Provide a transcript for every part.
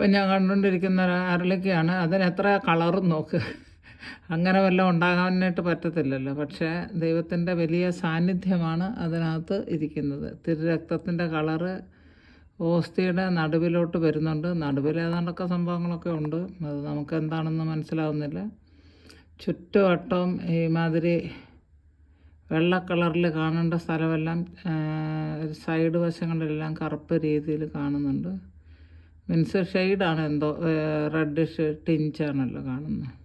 ഇപ്പം ഞാൻ കണ്ടുകൊണ്ടിരിക്കുന്ന ഒരു അരളിക്കയാണ്. അതിന് എത്ര കളറും നോക്ക്. അങ്ങനെ വല്ലതും ഉണ്ടാകാനായിട്ട് പറ്റത്തില്ലല്ലോ. പക്ഷേ ദൈവത്തിൻ്റെ വലിയ സാന്നിധ്യമാണ് അതിനകത്ത് ഇരിക്കുന്നത്. തിരുരക്തത്തിൻ്റെ കളറ് ഓസ്തിയുടെ നടുവിലോട്ട് വരുന്നുണ്ട്. നടുവിൽ ഏതാണ്ടൊക്കെ സംഭവങ്ങളൊക്കെ ഉണ്ട്. അത് നമുക്ക് എന്താണെന്ന് മനസ്സിലാവുന്നില്ല. ചുറ്റുവട്ടവും ഈ മാതിരി വെള്ള കളറിൽ കാണേണ്ട സ്ഥലമെല്ലാം സൈഡ് വശങ്ങളിലെല്ലാം കറുപ്പ് രീതിയിൽ കാണുന്നുണ്ട്. മീൻസ് ഷെയ്ഡാണ് എന്തോ റെഡിഷ് ടിഞ്ചാണല്ലോ കാണുന്നത്.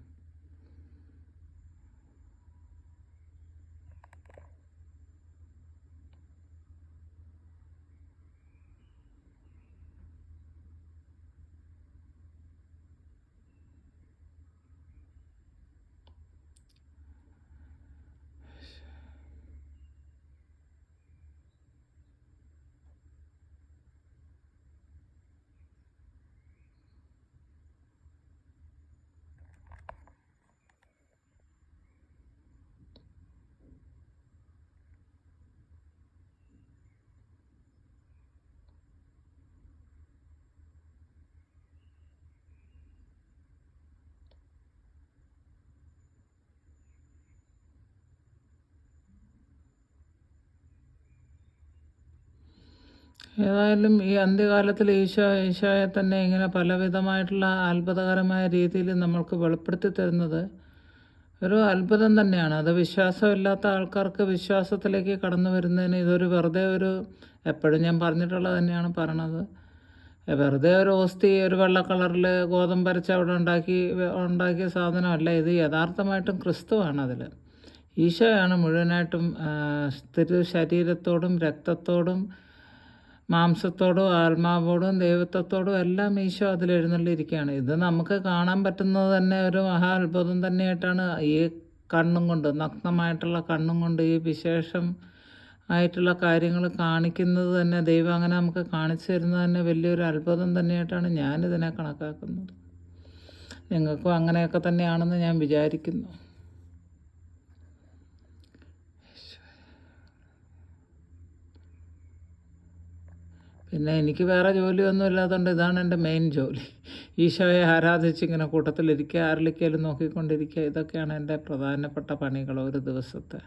ഏതായാലും ഈ അന്ത്യകാലത്തിൽ ഈശോയെ തന്നെ ഇങ്ങനെ പലവിധമായിട്ടുള്ള അത്ഭുതകരമായ രീതിയിൽ നമ്മൾക്ക് വെളിപ്പെടുത്തി തരുന്നത് ഒരു അത്ഭുതം തന്നെയാണ്. അത് വിശ്വാസമില്ലാത്ത ആൾക്കാർക്ക് വിശ്വാസത്തിലേക്ക് കടന്നു വരുന്നതിന് ഇതൊരു വെറുതെ ഒരു എപ്പോഴും ഞാൻ പറഞ്ഞിട്ടുള്ളത് തന്നെയാണ് പറയണത്. വെറുതെ ഒരു ഓസ്തി ഒരു വെള്ള കളറിൽ ഗോതമ്പരച്ച് അവിടെ ഉണ്ടാക്കിയ സാധനമല്ല ഇത്. യഥാർത്ഥമായിട്ടും ക്രിസ്തുവാണ് അതിൽ. ഈശോയാണ് മുഴുവനായിട്ടും തിരു ശരീരത്തോടും രക്തത്തോടും മാംസത്തോടും ആത്മാവോടും ദൈവത്വത്തോടും എല്ലാം ഈശോ അതിൽ എഴുന്നള്ളിയിരിക്കുകയാണ്. ഇത് നമുക്ക് കാണാൻ പറ്റുന്നത് തന്നെ ഒരു മഹാ അത്ഭുതം തന്നെയായിട്ടാണ്. ഈ കണ്ണും കൊണ്ട്, നഗ്നമായിട്ടുള്ള കണ്ണും കൊണ്ട് ഈ വിശേഷം ആയിട്ടുള്ള കാര്യങ്ങൾ കാണിക്കുന്നത് തന്നെ, ദൈവം അങ്ങനെ നമുക്ക് കാണിച്ചു തരുന്നത് തന്നെ വലിയൊരു അത്ഭുതം തന്നെയായിട്ടാണ് ഞാനിതിനെ കണക്കാക്കുന്നത്. നിങ്ങൾക്കും അങ്ങനെയൊക്കെ തന്നെയാണെന്ന് ഞാൻ വിചാരിക്കുന്നു. പിന്നെ എനിക്ക് വേറെ ജോലിയൊന്നും ഇല്ലാത്തതുകൊണ്ട് ഇതാണ് എൻ്റെ മെയിൻ ജോലി. ഈശോയെ ആരാധിച്ച് ഇങ്ങനെ കൂട്ടത്തിലിരിക്കുക, അരളിക്കയിൽ നോക്കിക്കൊണ്ടിരിക്കുക. ഇതൊക്കെയാണ് എൻ്റെ പ്രധാനപ്പെട്ട പണികൾ ഒരു ദിവസത്തെ.